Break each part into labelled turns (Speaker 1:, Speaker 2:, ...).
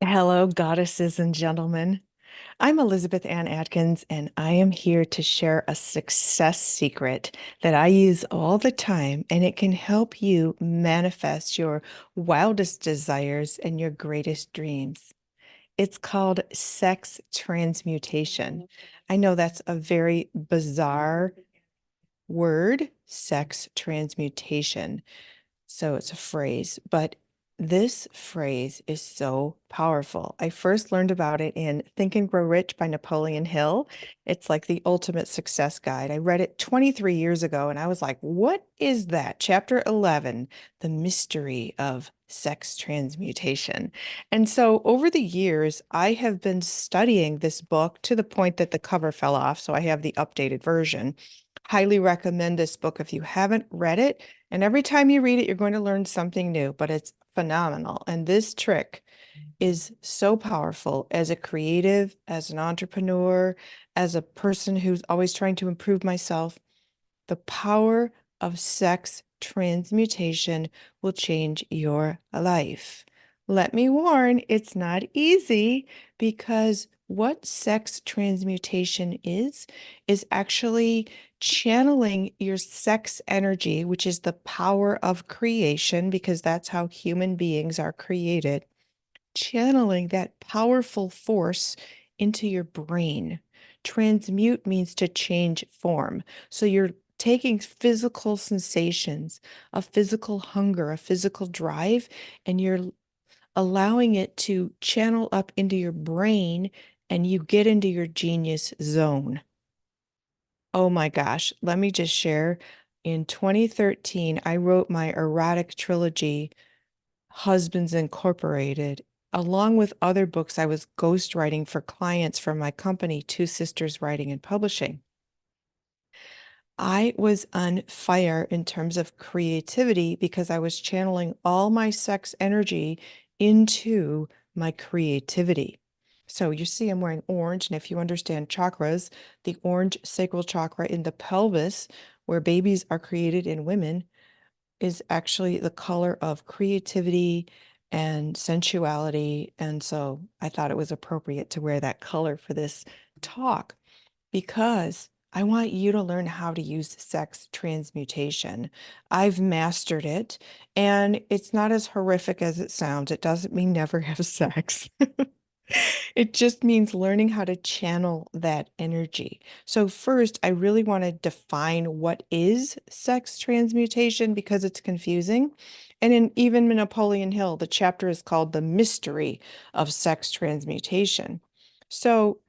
Speaker 1: Hello, goddesses and gentlemen. I'm Elizabeth Ann Atkins, and I am here to share a success secret that I use all the time, and it can help you manifest your wildest desires and your greatest dreams. It's called sex transmutation. I know that's a very bizarre word, sex transmutation. So it's a phrase, but this phrase is so powerful. I first learned about it in Think and Grow Rich by Napoleon Hill. It's like the ultimate success guide. I read it 23 years ago and I was like, what is that? Chapter 11, The Mystery of Sex Transmutation. And so over the years, I have been studying this book to the point that the cover fell off. So I have the updated version. Highly recommend this book if you haven't read it. And every time you read it, you're going to learn something new, but it's phenomenal. And this trick is so powerful as a creative, as an entrepreneur, as a person who's always trying to improve myself. The power of sex transmutation will change your life. Let me warn, it's not easy because what sex transmutation is actually channeling your sex energy, which is the power of creation, because that's how human beings are created, channeling that powerful force into your brain. Transmute means to change form. So you're taking physical sensations, a physical hunger, a physical drive, and you're allowing it to channel up into your brain and you get into your genius zone. Oh my gosh, let me just share. In 2013, I wrote my erotic trilogy, Husbands Incorporated, along with other books I was ghostwriting for clients from my company, Two Sisters Writing and Publishing. I was on fire in terms of creativity because I was channeling all my sex energy into my creativity. So you see, I'm wearing orange, and if you understand chakras, the orange sacral chakra in the pelvis, where babies are created in women, is actually the color of creativity and sensuality. And so I thought it was appropriate to wear that color for this talk because I want you to learn how to use sex transmutation. I've mastered it, and it's not as horrific as it sounds. It doesn't mean never have sex. It just means learning how to channel that energy. So first, I really want to define what is sex transmutation because it's confusing. And in even Napoleon Hill, the chapter is called The Mystery of Sex Transmutation. So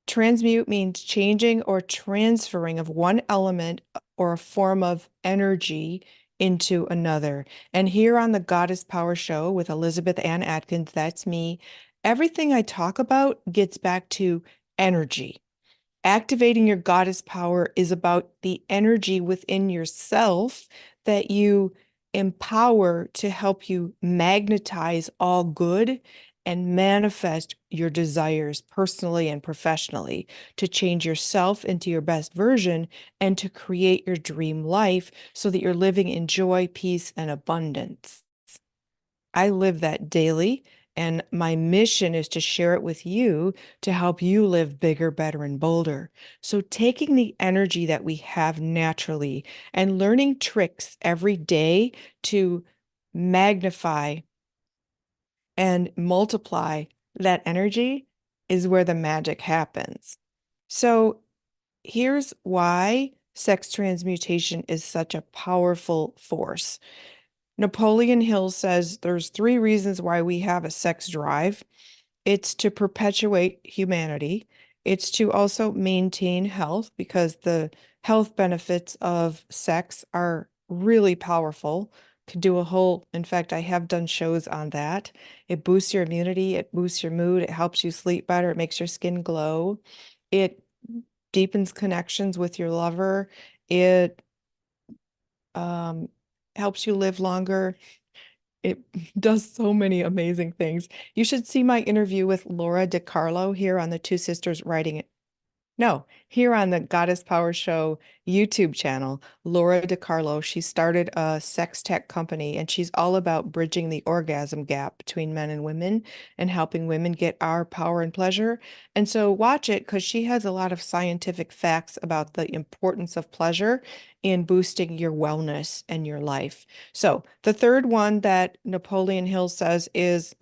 Speaker 1: transmute means changing or transferring of one element or a form of energy into another. And here on the Goddess Power Show with Elizabeth Ann Atkins, that's me, everything I talk about gets back to energy. Activating your goddess power is about the energy within yourself that you empower to help you magnetize all good and manifest your desires personally and professionally to change yourself into your best version and to create your dream life so that you're living in joy, peace, and abundance. I live that daily, and my mission is to share it with you to help you live bigger, better, and bolder. So, taking the energy that we have naturally and learning tricks every day to magnify and multiply that energy is where the magic happens. So, here's why sex transmutation is such a powerful force. Napoleon Hill says there's three reasons why we have a sex drive. It's to perpetuate humanity. It's to also maintain health because the health benefits of sex are really powerful. Could do a whole, in fact, I have done shows on that. It boosts your immunity, it boosts your mood, it helps you sleep better, it makes your skin glow. It deepens connections with your lover. It um, helps you live longer. It does so many amazing things. You should see my interview with Laura DiCarlo here on the Two Sisters Writing No, here on the Goddess Power Show YouTube channel, Laura DiCarlo, she started a sex tech company and she's all about bridging the orgasm gap between men and women and helping women get our power and pleasure. And so watch it because she has a lot of scientific facts about the importance of pleasure in boosting your wellness and your life. So the third one that Napoleon Hill says is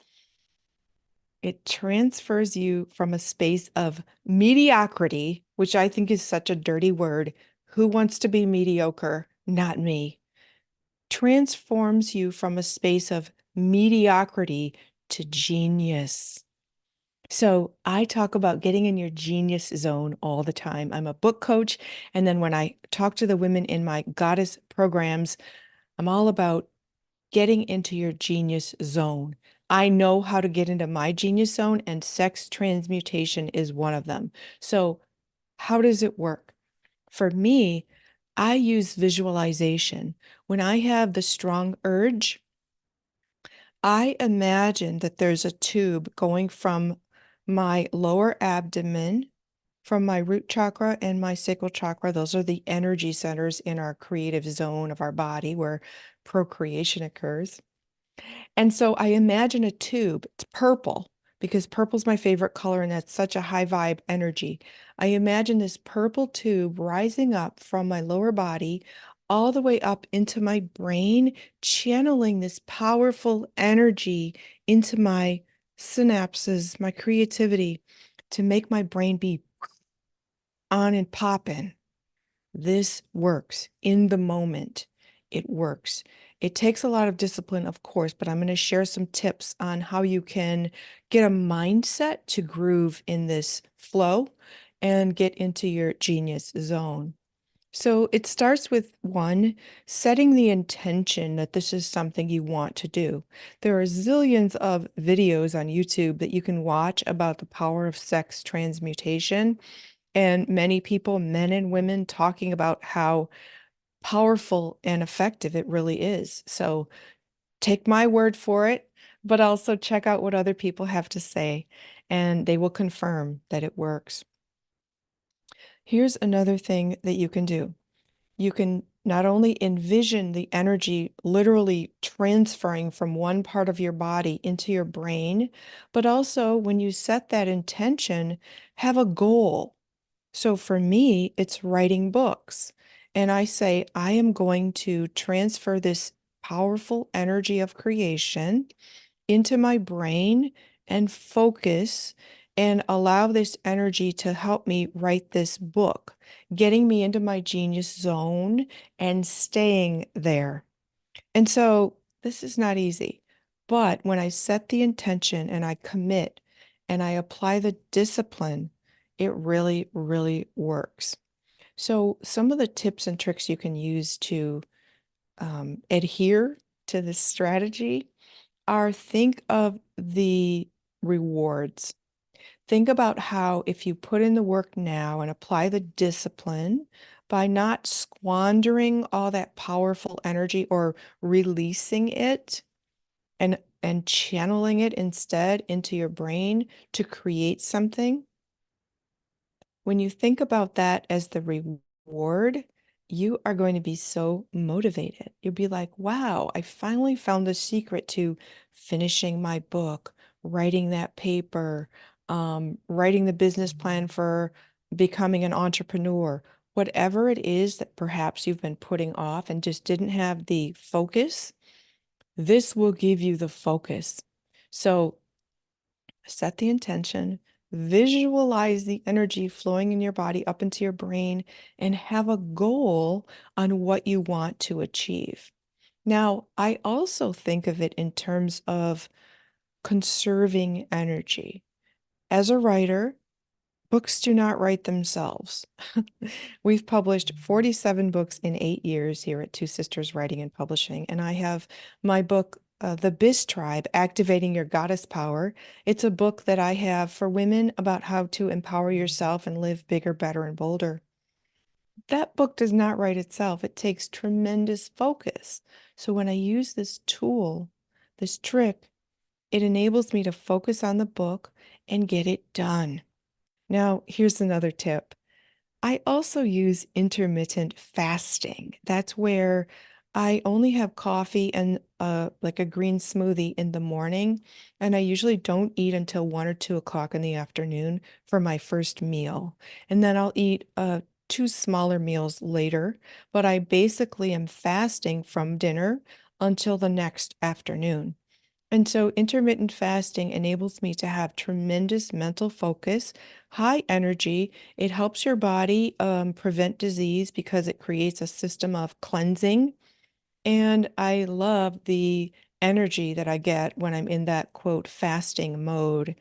Speaker 1: it transfers you from a space of mediocrity, which I think is such a dirty word. Who wants to be mediocre? Not me. Transforms you from a space of mediocrity to genius. So I talk about getting in your genius zone all the time. I'm a book coach. And then when I talk to the women in my goddess programs, I'm all about getting into your genius zone. I know how to get into my genius zone, and sex transmutation is one of them. So, how does it work? For me, I use visualization. When I have the strong urge, I imagine that there's a tube going from my lower abdomen, from my root chakra and my sacral chakra. Those are the energy centers in our creative zone of our body where procreation occurs. And so I imagine a tube. It's purple because purple's my favorite color and that's such a high vibe energy. I imagine this purple tube rising up from my lower body all the way up into my brain, channeling this powerful energy into my synapses, my creativity to make my brain be on and popping. This works in the moment. It works. It takes a lot of discipline, of course, but I'm going to share some tips on how you can get a mindset to groove in this flow and get into your genius zone. So it starts with one, setting the intention that this is something you want to do. There are zillions of videos on YouTube that you can watch about the power of sex transmutation and many people, men and women, talking about how powerful and effective it really is. So take my word for it, but also check out what other people have to say, and they will confirm that it works. Here's another thing that you can do. You can not only envision the energy literally transferring from one part of your body into your brain, but also when you set that intention, have a goal. So for me, it's writing books. And I say, I am going to transfer this powerful energy of creation into my brain and focus and allow this energy to help me write this book, getting me into my genius zone and staying there. And so this is not easy. But when I set the intention and I commit and I apply the discipline, it really, really works. So some of the tips and tricks you can use to adhere to this strategy are think of the rewards. Think about how if you put in the work now and apply the discipline by not squandering all that powerful energy or releasing it and channeling it instead into your brain to create something. When you think about that as the reward, you are going to be so motivated. You'll be like, wow, I finally found the secret to finishing my book, writing that paper, writing the business plan for becoming an entrepreneur. Whatever it is that perhaps you've been putting off and just didn't have the focus, this will give you the focus. So set the intention, visualize the energy flowing in your body up into your brain, and have a goal on what you want to achieve. Now, I also think of it in terms of conserving energy. As a writer, books do not write themselves. We've published 47 books in 8 years here at Two Sisters Writing and Publishing, and I have my book, The Biz Tribe, Activating Your Goddess Power. It's a book that I have for women about how to empower yourself and live bigger, better, and bolder. That book does not write itself. It takes tremendous focus. So when I use this tool, this trick, it enables me to focus on the book and get it done. Now, here's another tip. I also use intermittent fasting. That's where I only have coffee and like a green smoothie in the morning, and I usually don't eat until 1 or 2 o'clock in the afternoon for my first meal. And then I'll eat two smaller meals later, but I basically am fasting from dinner until the next afternoon. And so intermittent fasting enables me to have tremendous mental focus, high energy. It helps your body prevent disease because it creates a system of cleansing. And I love the energy that I get when I'm in that quote fasting mode.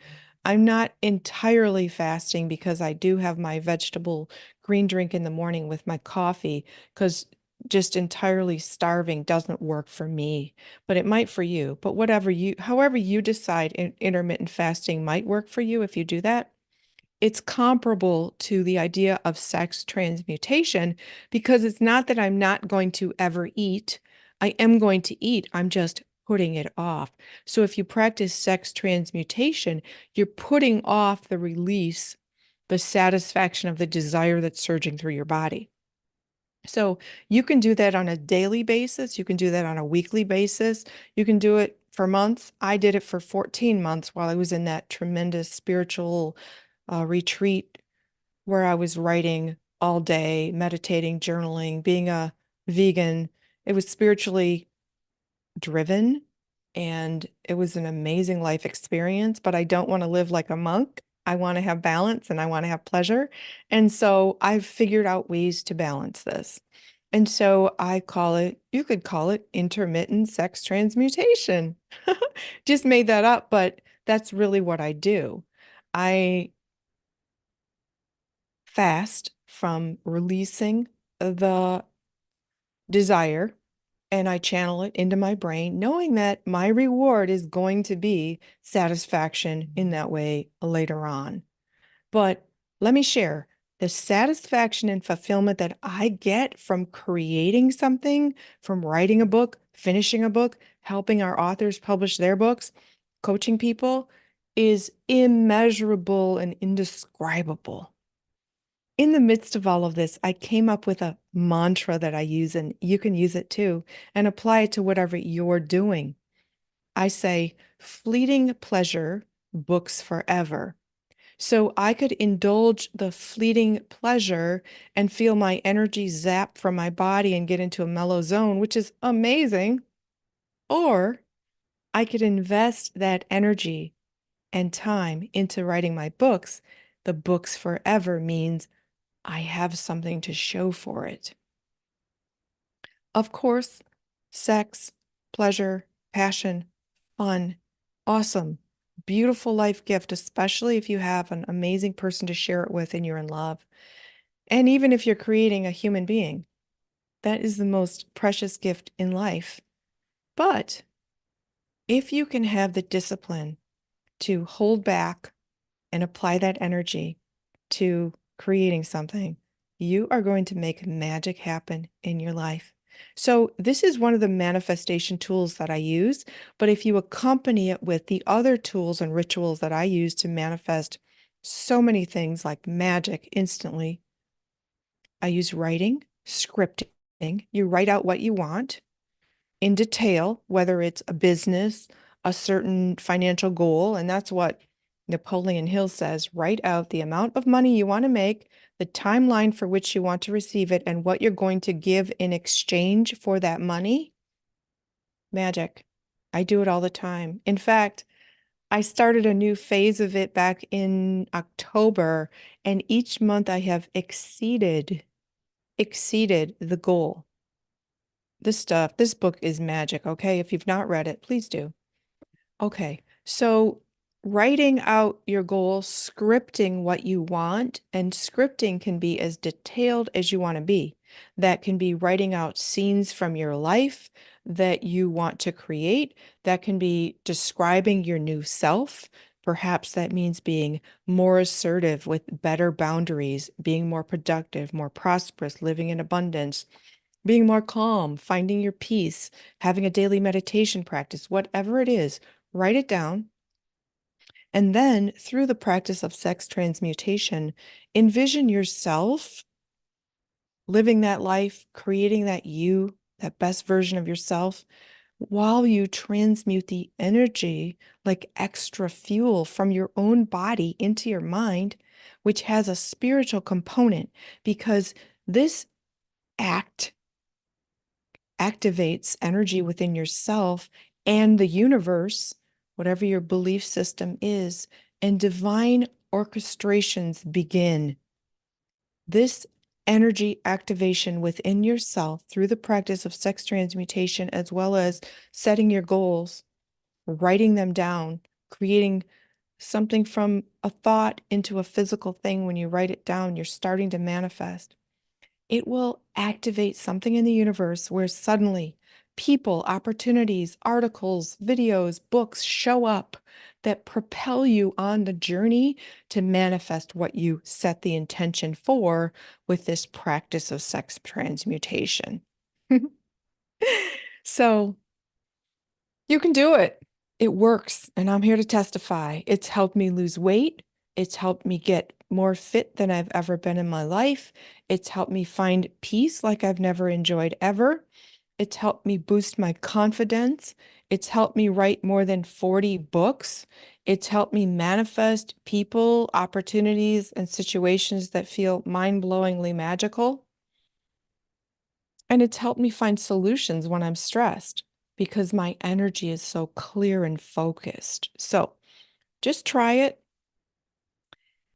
Speaker 1: I'm not entirely fasting because I do have my vegetable green drink in the morning with my coffee, because just entirely starving doesn't work for me, but it might for you. But however you decide intermittent fasting might work for you if you do that, it's comparable to the idea of sex transmutation, because it's not that I'm not going to ever eat. I am going to eat. I'm just putting it off. So if you practice sex transmutation, you're putting off the release, the satisfaction of the desire that's surging through your body. So you can do that on a daily basis. You can do that on a weekly basis. You can do it for months. I did it for 14 months while I was in that tremendous spiritual retreat where I was writing all day, meditating, journaling, being a vegan. It was spiritually driven and it was an amazing life experience, but I don't want to live like a monk. I want to have balance and I want to have pleasure. And so I've figured out ways to balance this. And so you could call it intermittent sex transmutation. Just made that up, but that's really what I do. I fast from releasing the desire and I channel it into my brain, knowing that my reward is going to be satisfaction in that way later on. But let me share the satisfaction and fulfillment that I get from creating something, from writing a book, finishing a book, helping our authors publish their books, coaching people, is immeasurable and indescribable. In the midst of all of this, I came up with a mantra that I use, and you can use it too, and apply it to whatever you're doing. I say, fleeting pleasure books forever. So I could indulge the fleeting pleasure and feel my energy zap from my body and get into a mellow zone, which is amazing. Or I could invest that energy and time into writing my books. The books forever means I have something to show for it. Of course, sex, pleasure, passion, fun, awesome, beautiful life gift, especially if you have an amazing person to share it with and you're in love. And even if you're creating a human being, that is the most precious gift in life. But if you can have the discipline to hold back and apply that energy to creating something, you are going to make magic happen in your life. So this is one of the manifestation tools that I use, but if you accompany it with the other tools and rituals that I use to manifest so many things like magic instantly, I use writing, scripting. You write out what you want in detail, whether it's a business, a certain financial goal, and that's what Napoleon Hill says, write out the amount of money you want to make, the timeline for which you want to receive it, and what you're going to give in exchange for that money. Magic. I do it all the time. In fact, I started a new phase of it back in October, and each month I have exceeded the goal. This book is magic, okay? If you've not read it, please do. Okay, so writing out your goals, scripting what you want, and scripting can be as detailed as you want to be. That can be writing out scenes from your life that you want to create. That can be describing your new self. Perhaps that means being more assertive with better boundaries, being more productive, more prosperous, living in abundance, being more calm, finding your peace, having a daily meditation practice, whatever it is, write it down. And then through the practice of sex transmutation, envision yourself living that life, creating that you, that best version of yourself, while you transmute the energy like extra fuel from your own body into your mind, which has a spiritual component, because this act activates energy within yourself and the universe, whatever your belief system is, and divine orchestrations begin. This energy activation within yourself through the practice of sex transmutation, as well as setting your goals, writing them down, creating something from a thought into a physical thing. When you write it down, you're starting to manifest. It will activate something in the universe where suddenly people, opportunities, articles, videos, books show up that propel you on the journey to manifest what you set the intention for with this practice of sex transmutation. So you can do it. It works, and I'm here to testify. It's helped me lose weight. It's helped me get more fit than I've ever been in my life. It's helped me find peace like I've never enjoyed ever. It's helped me boost my confidence. It's helped me write more than 40 books. It's helped me manifest people, opportunities, and situations that feel mind-blowingly magical. And it's helped me find solutions when I'm stressed because my energy is so clear and focused. So just try it.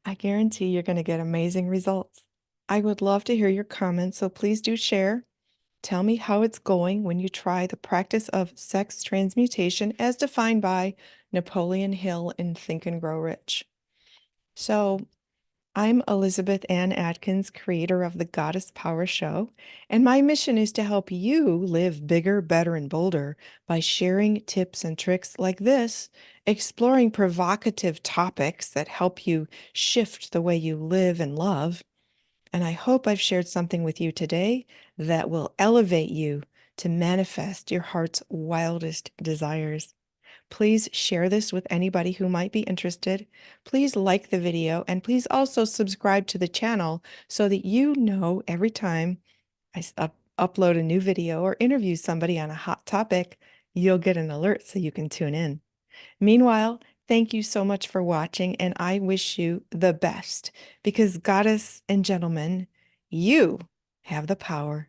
Speaker 1: I guarantee you're going to get amazing results. I would love to hear your comments, so please do share. Tell me how it's going when you try the practice of sex transmutation as defined by Napoleon Hill in Think and Grow Rich. So I'm Elizabeth Ann Atkins, creator of the Goddess Power Show, and my mission is to help you live bigger, better, and bolder by sharing tips and tricks like this, exploring provocative topics that help you shift the way you live and love. And I hope I've shared something with you today that will elevate you to manifest your heart's wildest desires. Please share this with anybody who might be interested. Please like the video, and please also subscribe to the channel so that you know every time I upload a new video or interview somebody on a hot topic, you'll get an alert so you can tune in. Meanwhile, thank you so much for watching, and I wish you the best because, goddess and gentlemen, you have the power.